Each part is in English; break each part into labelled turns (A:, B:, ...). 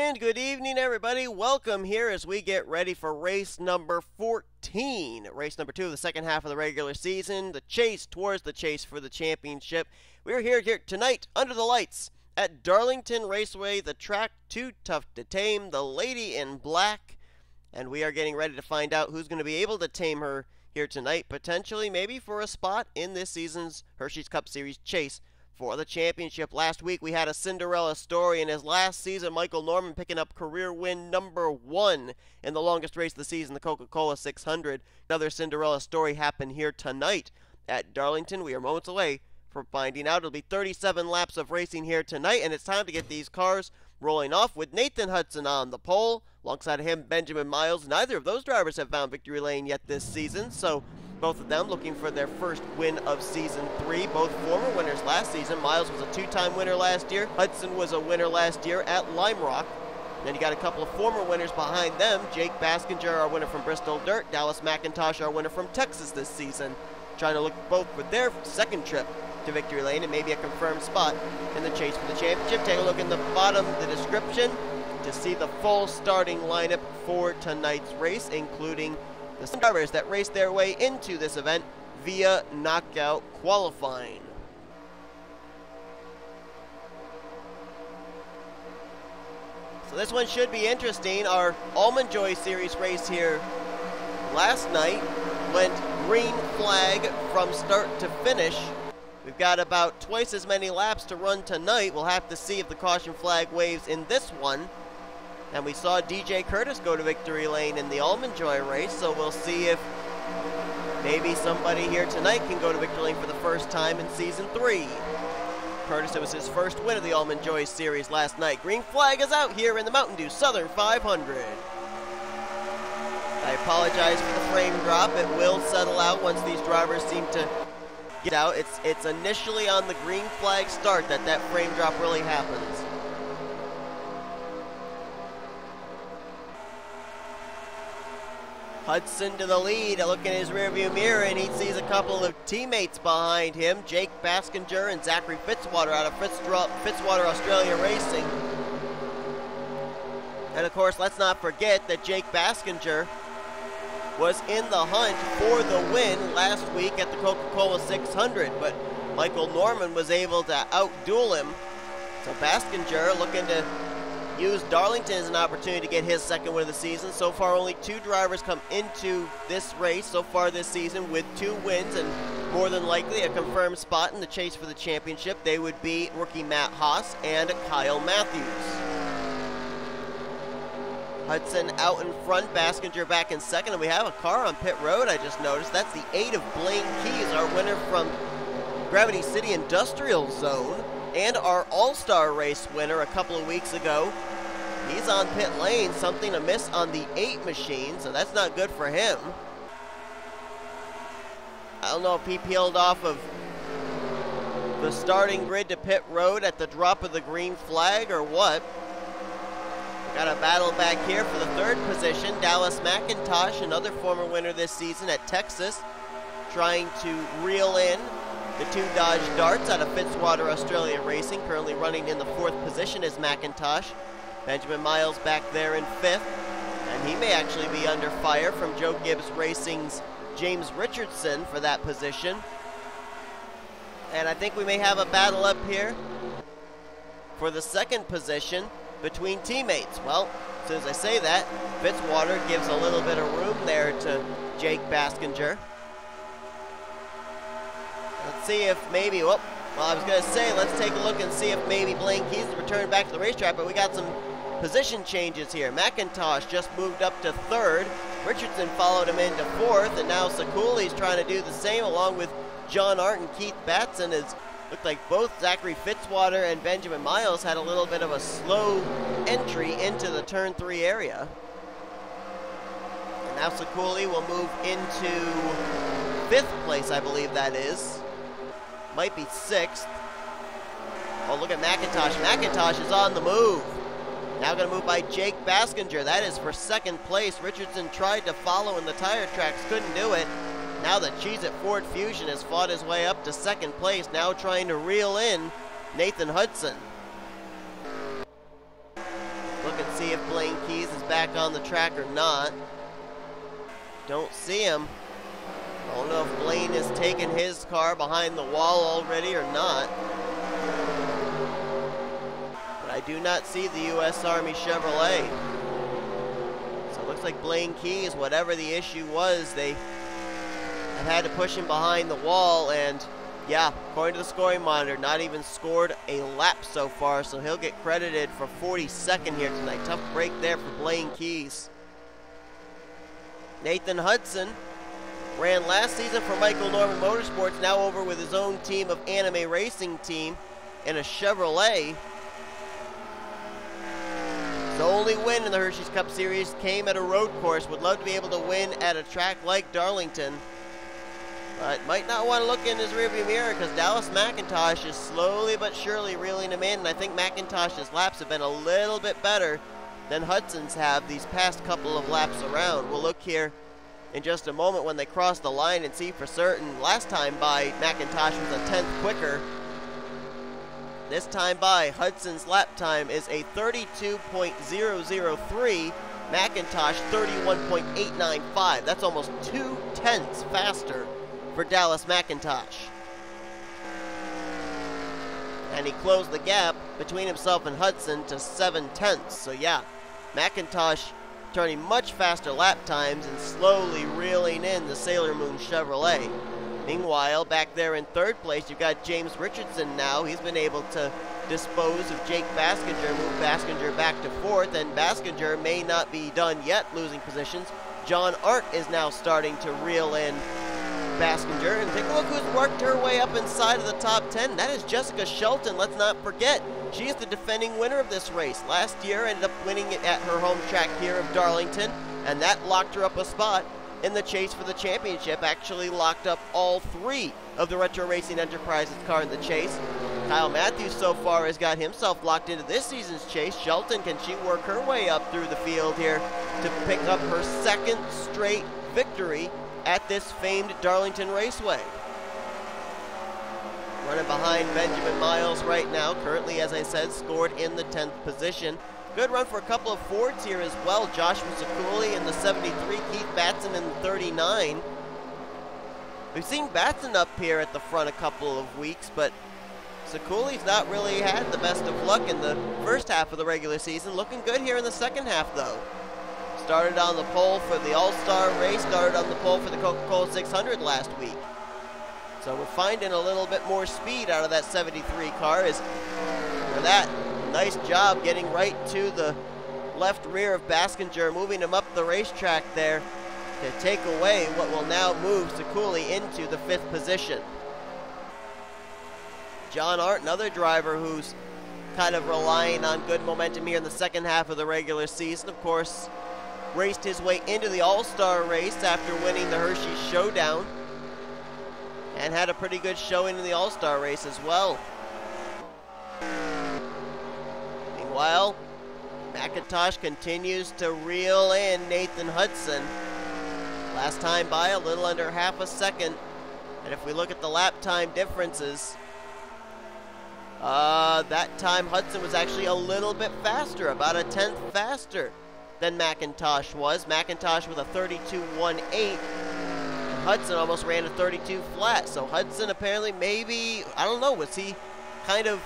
A: And good evening, everybody. Welcome here as we get ready for race number 14. Race number 2 of the second half of the regular season. The chase towards the chase for the championship. We're here tonight under the lights at Darlington Raceway. The track too tough to tame. The lady in black. And we are getting ready to find out who's going to be able to tame her here tonight. Potentially maybe for a spot in this season's Hersheys Cup Series chase for the championship. Last week we had a Cinderella story in his last season. Michael Norman picking up career win number 1 in the longest race of the season, the Coca-Cola 600. Another Cinderella story happened here tonight at Darlington. We are moments away from finding out. It'll be 37 laps of racing here tonight, and it's time to get these cars rolling off with Nathan Hudson on the pole. Alongside him, Benjamin Miles. Neither of those drivers have found victory lane yet this season, so both of them looking for their first win of Season 3. Both former winners last season. Miles was a 2-time winner last year. Hudson was a winner last year at Lime Rock. Then you got a couple of former winners behind them. J Baskinger, our winner from Bristol Dirt. Dallas McIntosh, our winner from Texas this season. Trying to look both for their second trip to victory lane and maybe a confirmed spot in the chase for the championship. Take a look in the bottom of the description to see the full starting lineup for tonight's race, including the drivers that race their way into this event via knockout qualifying. So this one should be interesting. Our Almond Joy Series race here last night went green flag from start to finish. We've got about twice as many laps to run tonight. We'll have to see if the caution flag waves in this one. And we saw DJ Curtis go to victory lane in the Almond Joy race, so we'll see if maybe somebody here tonight can go to victory lane for the first time in Season 3. Curtis, it was his first win of the Almond Joy Series last night. Green flag is out here in the Mountain Dew Southern 500. I apologize for the frame drop. It will settle out once these drivers seem to get out. It's initially on the green flag start that frame drop really happens. Hudson to the lead, look in his rearview mirror, and he sees a couple of teammates behind him, J Baskinger and Zachary Fitzwater out of Fitzwater Australia Racing. And of course, let's not forget that J Baskinger was in the hunt for the win last week at the Coca-Cola 600, but Michael Norman was able to outduel him. So Baskinger looking to use Darlington as an opportunity to get his second win of the season. So far, only 2 drivers come into this race so far this season with 2 wins and more than likely a confirmed spot in the chase for the championship. They would be rookie Matt Haas and Kyle Matthews. Hudson out in front, Baskinger back in second, and we have a car on pit road, I just noticed. That's the 8 of Blaine Keys, our winner from Gravity City Industrial Zone, and our All-Star race winner a couple of weeks ago. He's on pit lane, something amiss on the 8 machine, so that's not good for him. I don't know if he peeled off of the starting grid to pit road at the drop of the green flag or what. Got a battle back here for the 3rd position. Dallas McIntosh, another former winner this season at Texas, trying to reel in the 2 Dodge Darts out of Fitzwater Australia Racing, currently running in the 4th position as McIntosh. Benjamin Miles back there in 5th, and he may actually be under fire from Joe Gibbs Racing's J Richardson for that position. And I think we may have a battle up here for the 2nd position between teammates. Well, as soon as I say that, Fitzwater gives a little bit of room there to Jake Baskinger. Let's see if maybe, well, I was going to say, let's take a look and see if maybe Blaine Keys returned back to the racetrack, but we got some position changes here. McIntosh just moved up to 3rd. Richardson followed him into 4th, and now Ciculli's trying to do the same along with J Arndt and K Batson. It looked like both Zachary Fitzwater and Benjamin Miles had a little bit of a slow entry into the turn 3 area. And now Ciculli will move into 5th place, I believe that is. Might be 6th. Oh, look at McIntosh. McIntosh is on the move. Now going to move by Jake Baskinger. That is for 2nd place. Richardson tried to follow in the tire tracks, couldn't do it. Now the Cheez-It Ford Fusion has fought his way up to 2nd place, now trying to reel in Nathan Hudson. Look and see if Blaine Keys is back on the track or not. Don't see him. I don't know if Blaine has taken his car behind the wall already or not. But I do not see the U.S. Army Chevrolet. So it looks like Blaine Keys, whatever the issue was, they have had to push him behind the wall, and yeah, according to the scoring monitor, not even scored a lap so far, so he'll get credited for 42nd here tonight. Tough break there for Blaine Keys. Nathan Hudson ran last season for Michael Norman Motorsports, now over with his own team of Anime Racing Team in a Chevrolet. His only win in the Hersheys Cup Series came at a road course. Would love to be able to win at a track like Darlington, but might not want to look in his rearview mirror because Dallas McIntosh is slowly but surely reeling him in, and I think McIntosh's laps have been a little bit better than Hudson's have these past couple of laps around. We'll look here in just a moment when they cross the line and see for certain. Last time by, McIntosh was a 10th quicker. This time by, Hudson's lap time is a 32.003. McIntosh 31.895. That's almost 2 tenths faster for Dallas McIntosh. And he closed the gap between himself and Hudson to 7 tenths. So yeah, McIntosh turning much faster lap times and slowly reeling in the Sailor Moon Chevrolet. Meanwhile, back there in third place, you've got James Richardson now. He's been able to dispose of J Baskinger, move Baskinger back to fourth, and Baskinger may not be done yet losing positions. J Arndt is now starting to reel in Baskinger, and take a look who's worked her way up inside of the top 10. That is J Shelton, let's not forget. She is the defending winner of this race. Last year ended up winning it at her home track here of Darlington, and that locked her up a spot in the chase for the championship. Actually locked up all 3 of the Retro Racing Enterprises car in the chase. Kyle Matthews so far has got himself locked into this season's chase. Shelton, can she work her way up through the field here to pick up her 2nd straight victory at this famed Darlington Raceway? Running behind Benjamin Miles right now, currently, as I said, scored in the 10th position. Good run for a couple of Fords here as well. Joshua Ciculli in the 73, Keith Batson in the 39. We've seen Batson up here at the front a couple of weeks, but Ciculli's not really had the best of luck in the first half of the regular season. Looking good here in the second half, though. Started on the pole for the All-Star race, started on the pole for the Coca-Cola 600 last week. So we're finding a little bit more speed out of that 73 car. Is for that, nice job getting right to the left rear of Baskinger, moving him up the racetrack there to take away what will now move Ciculli into the 5th position. J Arndt, another driver who's kind of relying on good momentum here in the second half of the regular season. Of course, raced his way into the All-Star race after winning the Hersheys Showdown, and had a pretty good showing in the All-Star race as well. Meanwhile, McIntosh continues to reel in Nathan Hudson. Last time by, a little under half a second. And if we look at the lap time differences, that time Hudson was actually a little bit faster, about a 10th faster than McIntosh was. McIntosh with a 32.18. Hudson almost ran a 32 flat. So Hudson apparently, maybe, I don't know, was he kind of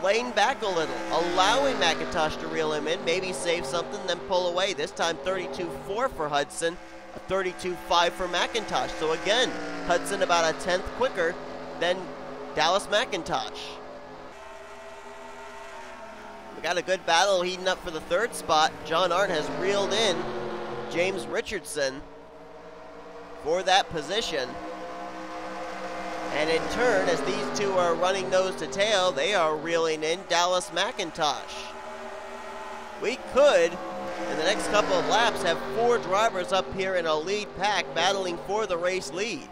A: laying back a little, allowing McIntosh to reel him in, maybe save something, then pull away. This time 32.4 for Hudson, a 32.5 for McIntosh. So again, Hudson about a 10th quicker than Dallas McIntosh. We got a good battle heating up for the 3rd spot. J Arndt has reeled in James Richardson for that position. And in turn, as these two are running nose to tail, they are reeling in Dallas McIntosh. We could, in the next couple of laps, have 4 drivers up here in a lead pack battling for the race lead.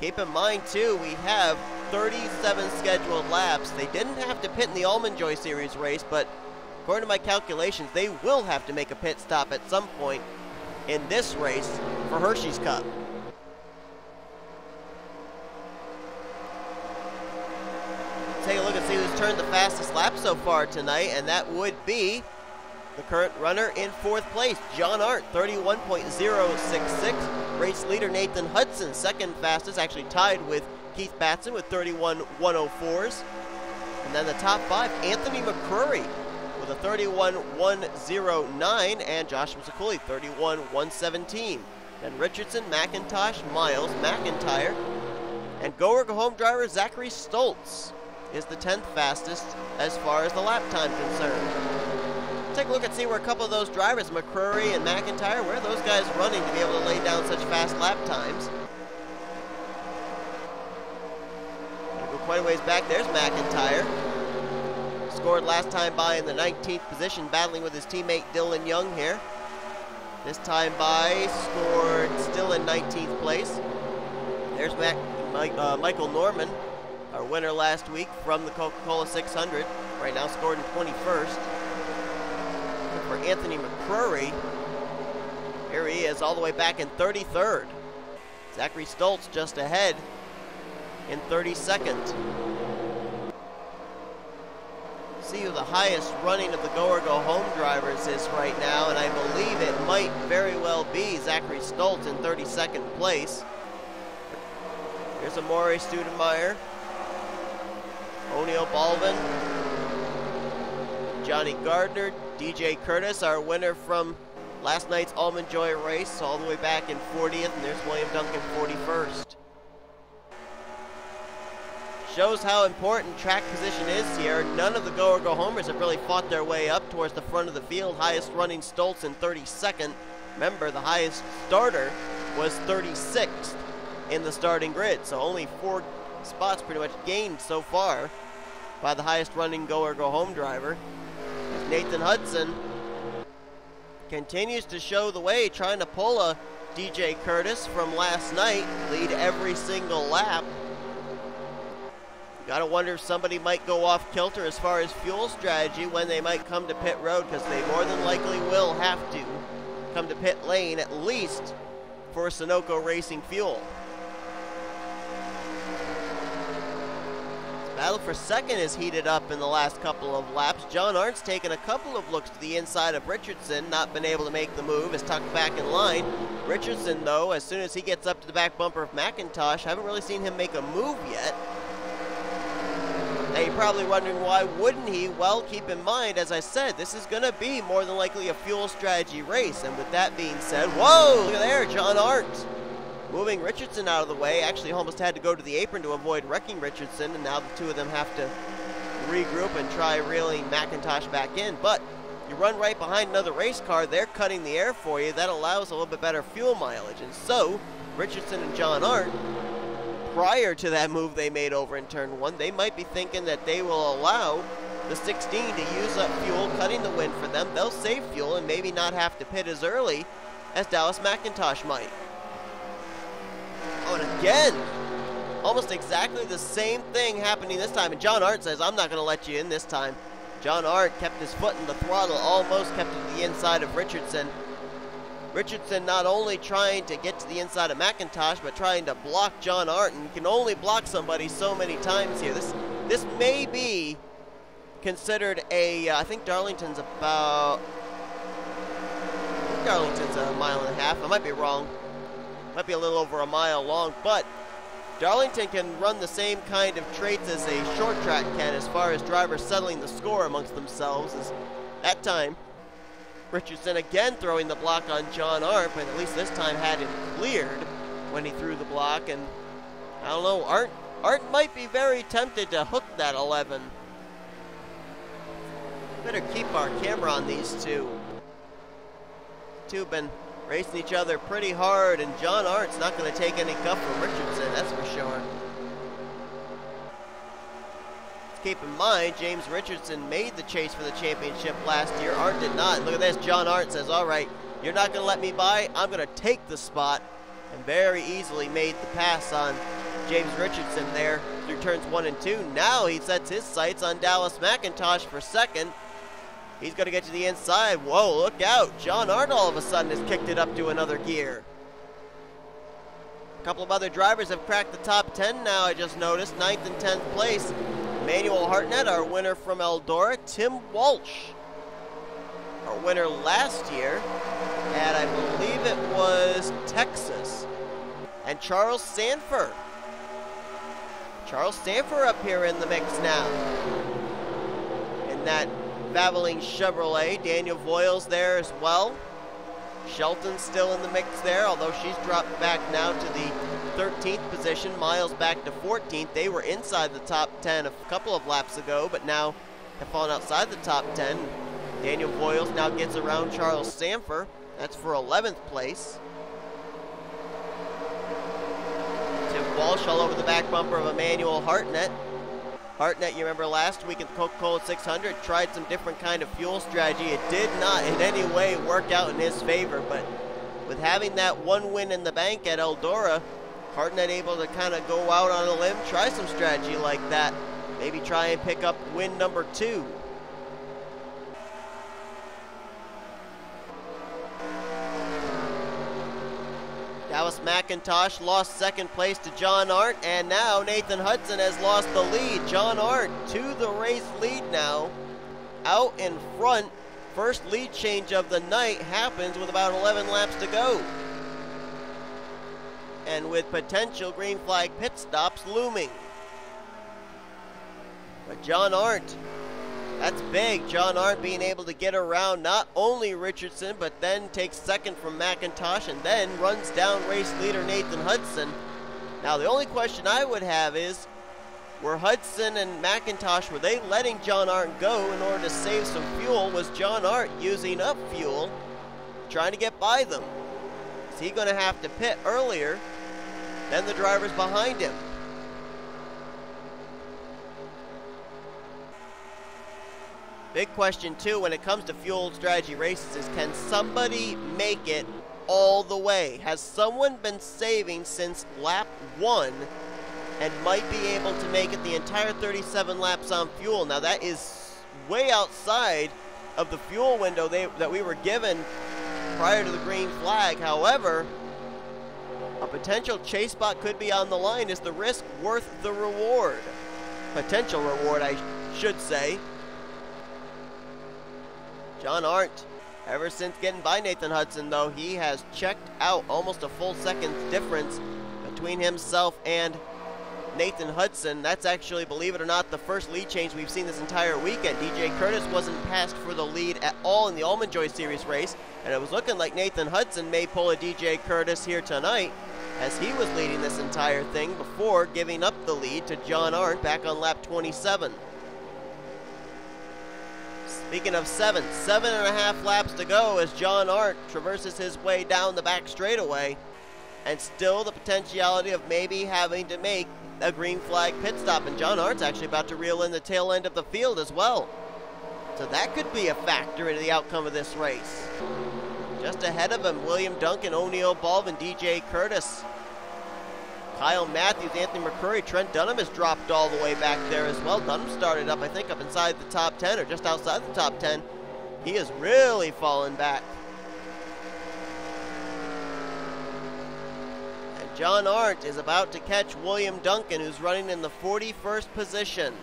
A: Keep in mind, too, we have 37 scheduled laps. They didn't have to pit in the Almond Joy Series race, but according to my calculations, they will have to make a pit stop at some point in this race for Hersheys Cup. Take a look and see who's turned the fastest lap so far tonight, and that would be the current runner in 4th place, J Arndt, 31.066. Race leader Nathan Hudson, second fastest, actually tied with K Batson with 31.104s. And then the top 5, Anthony McCrury with a 31.109, and Joshua Ciculli, 31.117. Then Richardson, McIntosh, Miles, McIntyre, and go-home driver Zachary Stoltz is the 10th fastest as far as the lap time concerned. Take a look and see where a couple of those drivers, McCrury and McIntyre, where are those guys running to be able to lay down such fast lap times? Go quite a ways back. There's McIntyre. Scored last time by in the 19th position, battling with his teammate Dylan Young here. This time by scored still in 19th place. There's Michael Norman, our winner last week from the Coca-Cola 600. Right now scored in 21st. And for Anthony McCrury, here he is all the way back in 33rd. Zachary Stoltz just ahead in 32nd. See who the highest running of the go-home drivers is right now, and I believe it might very well be Zachary Stoltz in 32nd place. Here's Amore Studemeyer, O'Neill Balvin, Johnny Gardner, DJ Curtis, our winner from last night's Almond Joy race, all the way back in 40th, and there's William Duncan 41st. Shows how important track position is here. None of the go-homers have really fought their way up towards the front of the field. Highest running Stoltz in 32nd. Remember, the highest starter was 36th in the starting grid, so only 4 spots pretty much gained so far by the highest running go-home driver. Nathan Hudson continues to show the way, trying to pull a DJ Curtis from last night, lead every single lap. Gotta wonder if somebody might go off kilter as far as fuel strategy when they might come to pit road, because they more than likely will have to come to pit lane at least for Sunoco Racing fuel. This battle for second is heated up in the last couple of laps. J Arndt's taken a couple of looks to the inside of Richardson, not been able to make the move, is tucked back in line. Richardson, though, as soon as he gets up to the back bumper of McIntosh, haven't really seen him make a move yet. Now you're probably wondering why wouldn't he? Well, keep in mind, as I said, this is going to be more than likely a fuel strategy race. And with that being said, whoa, look at there, J Arndt moving Richardson out of the way. Actually almost had to go to the apron to avoid wrecking Richardson, and now the two of them have to regroup and try reeling McIntosh back in. But you run right behind another race car, they're cutting the air for you. That allows a little bit better fuel mileage. And so, Richardson and J Arndt, prior to that move they made over in turn 1, they might be thinking that they will allow the 16 to use up fuel, cutting the win for them. They'll save fuel and maybe not have to pit as early as Dallas McIntosh might. Oh, and again, almost exactly the same thing happening this time. And J Arndt says, I'm not going to let you in this time. J Arndt kept his foot in the throttle, almost kept it to the inside of Richardson. Richardson not only trying to get to the inside of McIntosh, but trying to block J Arndt, and you can only block somebody so many times here. This may be considered a, I think Darlington's about, Darlington's a mile and a half. I might be wrong. Might be a little over a mile long, but Darlington can run the same kind of traits as a short track can as far as drivers settling the score amongst themselves. As that time, Richardson again throwing the block on J Arndt, but at least this time had him cleared when he threw the block. And I don't know, Arndt might be very tempted to hook that 11. Better keep our camera on these two. Two have been racing each other pretty hard, and J Arndt's not going to take any guff from Richardson, that's for sure. Keep in mind, James Richardson made the chase for the championship last year. Arndt did not. Look at this. J Arndt says, all right, you're not going to let me by. I'm going to take the spot. And very easily made the pass on James Richardson there through turns 1 and 2. Now he sets his sights on Dallas McIntosh for second. He's going to get to the inside. Whoa, look out. J Arndt all of a sudden has kicked it up to another gear. A couple of other drivers have cracked the top 10 now, I just noticed. 9th and 10th place. Emmanuel Hartnett, our winner from Eldora. Tim Walch, our Go-Kart winner last year, and I believe it was Texas. And Charles Sandfer. Charles Sandfer up here in the mix now. In that Valvoline Chevrolet, Daniel Voyles there as well. Shelton's still in the mix there, although she's dropped back now to the 13th position. Miles back to 14th. They were inside the top 10 a couple of laps ago, but now have fallen outside the top 10. Daniel Voyles now gets around Charles Sandfer. That's for 11th place. Tim Walsh all over the back bumper of Emmanuel Hartnett. Hartnett, you remember last week at the Coca-Cola 600, tried some different kind of fuel strategy. It did not in any way work out in his favor, but with having that one win in the bank at Eldora, Hartnett able to kind of go out on a limb, try some strategy like that. Maybe try and pick up win number 2. Dallas McIntosh lost second place to J Arndt, and now Nathan Hudson has lost the lead. J Arndt to the race lead now, out in front. First lead change of the night happens with about 11 laps to go. And with potential green flag pit stops looming. But J Arndt, that's big. J Arndt being able to get around not only Richardson, but then takes second from McIntosh and then runs down race leader Nathan Hudson. Now the only question I would have is, were Hudson and McIntosh, were they letting J Arndt go in order to save some fuel? Was J Arndt using up fuel, trying to get by them? Is he going to have to pit earlier than the drivers behind him? Big question, too, when it comes to fuel strategy races is, can somebody make it all the way? Has someone been saving since lap 1 and might be able to make it the entire 37 laps on fuel? Now, that is way outside of the fuel window that we were given prior to the green flag. However, a potential chase spot could be on the line. Is the risk worth the reward? Potential reward, I should say. J Arndt, ever since getting by Nathan Hudson, though, he has checked out. Almost a full second difference between himself and Nathan Hudson. That's actually, believe it or not, the first lead change we've seen this entire weekend. DJ Curtis wasn't passed for the lead at all in the Almond Joy Series race, and it was looking like Nathan Hudson may pull a DJ Curtis here tonight, as he was leading this entire thing before giving up the lead to J Arndt back on lap 27. Speaking of 7.5 laps to go as J Arndt traverses his way down the back straightaway, and still the potentiality of maybe having to make a green flag pit stop. And J Arndt's actually about to reel in the tail end of the field as well. So that could be a factor into the outcome of this race. Just ahead of him, William Duncan, O'Neill Baldwin, DJ Curtis, Kyle Matthews, Anthony McCrury. Trent Dunham has dropped all the way back there as well. Dunham started up, I think, up inside the top 10 or just outside the top 10. He has really fallen back. And J Arndt is about to catch William Duncan, who's running in the 41st position.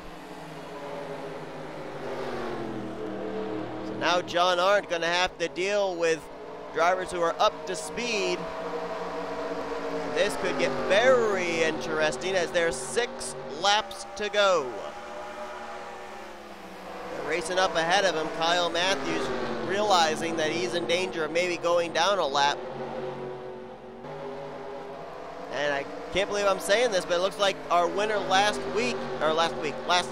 A: So now J Arndt going to have to deal with drivers who are up to speed. This could get very interesting as there's 6 laps to go. They're racing up ahead of him. Kyle Matthews realizing that he's in danger of maybe going down a lap. And I can't believe I'm saying this, but it looks like our winner last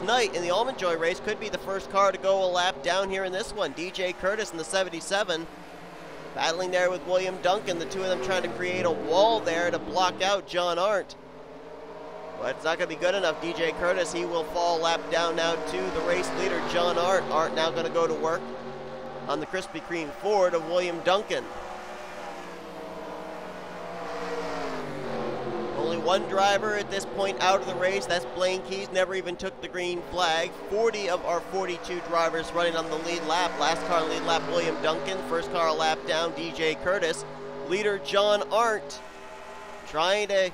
A: night in the Almond Joy race could be the first car to go a lap down here in this one. DJ Curtis in the 77. Battling there with William Duncan, the two of them trying to create a wall there to block out J Arndt. But it's not going to be good enough. DJ Curtis, he will fall lap down now to the race leader, J Arndt. Arndt now going to go to work on the Krispy Kreme Ford of William Duncan. Only one driver at this point out of the race. That's Blaine Keys, never even took the green flag. 40 of our 42 drivers running on the lead lap. Last car lead lap, William Duncan. First car lap down, DJ Curtis. Leader J Arndt trying to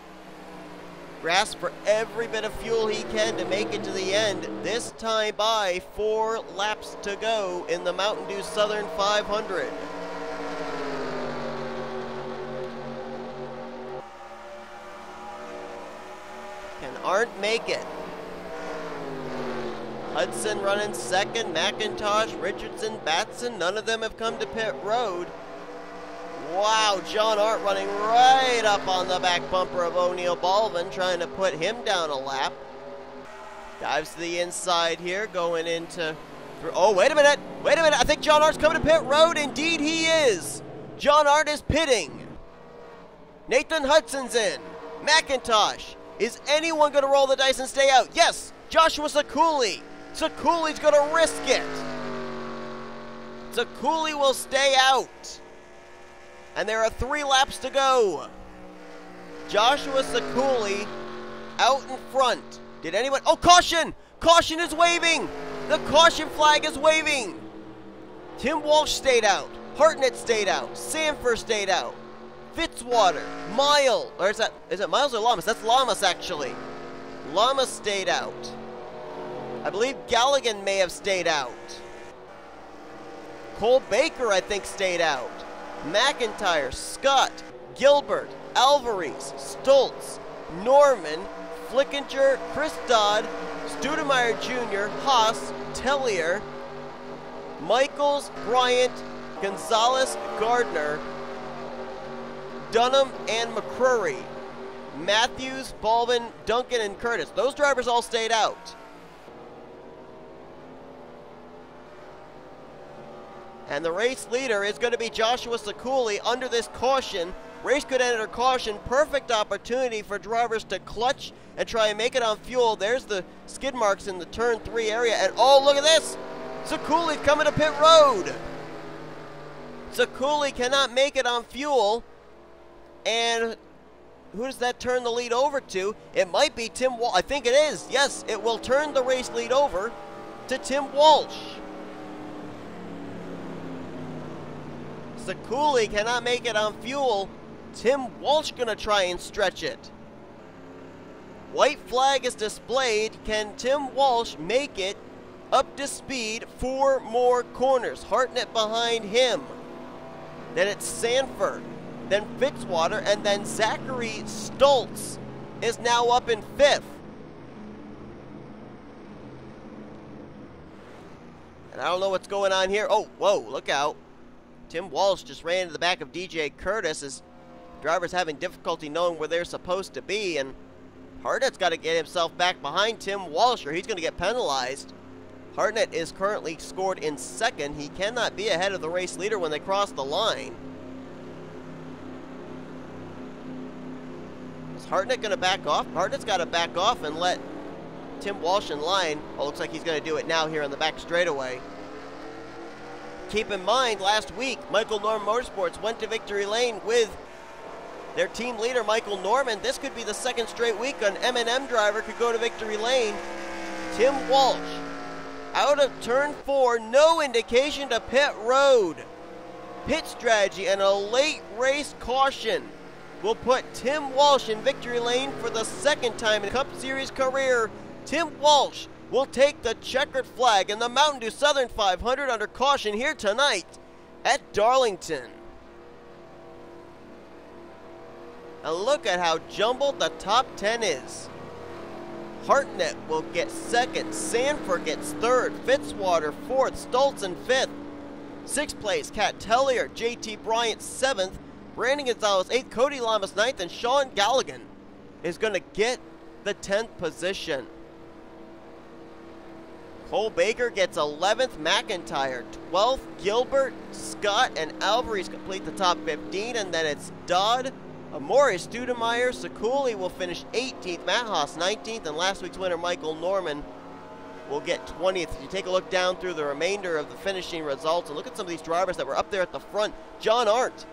A: grasp for every bit of fuel he can to make it to the end. This time by 4 laps to go in the Mountain Dew Southern 500. Can Arndt make it? Hudson running second, McIntosh, Richardson, Batson, none of them have come to pit road. Wow, Jon Arndt running right up on the back bumper of O'Neal Baldwin, trying to put him down a lap. Dives to the inside here, going into... Oh, wait a minute, I think Jon Arndt's coming to pit road. Indeed he is. Jon Arndt is pitting. Nathan Hudson's in. McIntosh. Is anyone going to roll the dice and stay out? Yes, Joshua Ciculli. Ciculli's going to risk it. Ciculli will stay out. And there are 3 laps to go. Joshua Ciculli out in front. Did anyone... Oh, caution! Caution is waving! The caution flag is waving! Tim Walch stayed out. Hartnett stayed out. Sandfer stayed out. Fitzwater. Miles. Or is it Miles or Llamas? That's Llamas, actually. Llamas stayed out. I believe Gallighan may have stayed out. Cole Baker, I think, stayed out. McIntyre, Scott, Gilbert, Alvarise, Stoltz, Norman, Flickinger, Chris Dodd, Studemeyer Jr., Haas, Tellier, Michaels, Bryant, Gonzales, Gardner, Dunham, and McCrury. Matthews, Baldwin, Duncan, and Curtis. Those drivers all stayed out. And the race leader is going to be Joshua Ciculli under this caution. Race could enter caution. Perfect opportunity for drivers to clutch and try and make it on fuel. There's the skid marks in the turn 3 area. And oh, look at this! Ciculli's coming to pit road. Ciculli cannot make it on fuel. And who does that turn the lead over to? It might be Tim Walch. I think it is. Yes, it will turn the race lead over to Tim Walch. Ciculli cannot make it on fuel. Tim Walch gonna try and stretch it. White flag is displayed. Can Tim Walch make it up to speed? 4 more corners. Hartnett behind him. Then it's Sandfer. Then Fitzwater. And then Zachary Stoltz is now up in 5th. And I don't know what's going on here. Oh, whoa, look out. Tim Walch just ran into the back of DJ Curtis as drivers having difficulty knowing where they're supposed to be, and Hartnett's got to get himself back behind Tim Walch or he's going to get penalized. Hartnett is currently scored in 2nd. He cannot be ahead of the race leader when they cross the line. Is Hartnett going to back off? Hartnett's got to back off and let Tim Walch in line. Oh, looks like he's going to do it now here on the back straightaway. Keep in mind, last week, Michael Norman Motorsports went to victory lane with their team leader, Michael Norman. This could be the 2nd straight week an M&M driver could go to victory lane. Tim Walch, out of turn 4, no indication to pit road. Pit strategy and a late race caution will put Tim Walch in victory lane for the 2nd time in Cup Series career. Tim Walch will take the checkered flag in the Mountain Dew Southern 500 under caution here tonight at Darlington. And look at how jumbled the top 10 is. Hartnett will get 2nd, Sandfer gets 3rd, Fitzwater 4th, Stoltz in 5th. 6th place, Cat Tellier, JT Bryant 7th, Brandon Gonzales 8th, Cody Llamas 9th, and Sean Gallighan is going to get the 10th position. Cole Baker gets 11th, McIntyre 12th, Gilbert, Scott, and Alvarez complete the top 15, and then it's Dodd, Amore, Studemeyer, Ciculli will finish 18th, Matt Haas 19th, and last week's winner Michael Norman will get 20th. If you take a look down through the remainder of the finishing results and look at some of these drivers that were up there at the front. Jon Arndt,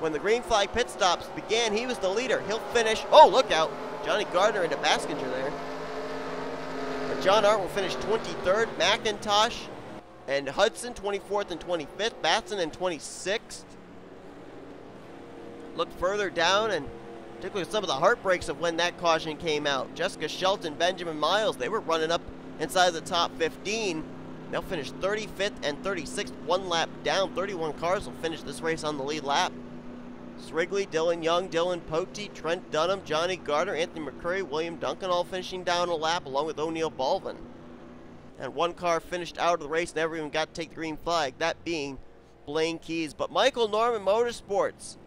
A: when the green flag pit stops began, he was the leader. He'll finish, oh look out, Johnny Gardner into Baskinger there. Jon Arndt will finish 23rd, McIntosh and Hudson 24th and 25th, Batson in 26th. Look further down and particularly some of the heartbreaks of when that caution came out. Jessica Shelton, Benjamin Miles, they were running up inside the top 15. They'll finish 35th and 36th, one lap down. 31 cars will finish this race on the lead lap. Srigley, Dylan Young, Dylan Poteet, Trent Dunham, Johnny Gardner, Anthony McCrury, William Duncan all finishing down a lap along with O'Neill Baldwin. And one car finished out of the race, never even got to take the green flag, that being Blaine Keys. But Michael Norman Motorsports,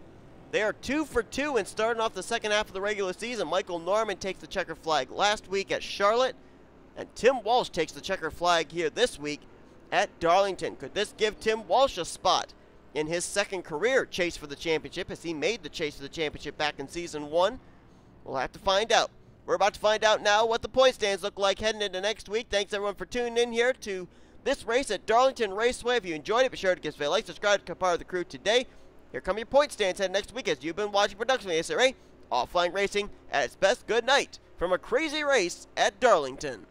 A: they are 2 for 2 in starting off the second half of the regular season. Michael Norman takes the checker flag last week at Charlotte, and Tim Walsh takes the checker flag here this week at Darlington. Could this give Tim Walsh a spot in his second career chase for the championship, as he made the chase for the championship back in Season 1? We'll have to find out. We're about to find out now what the point stands look like heading into next week. Thanks everyone for tuning in here to this race at Darlington Raceway. If you enjoyed it, be sure to give us a like, subscribe, become part of the crew today. Here come your point stands heading next week as you've been watching production of the NNSCRA Offline Racing at its best. Good night from a crazy race at Darlington.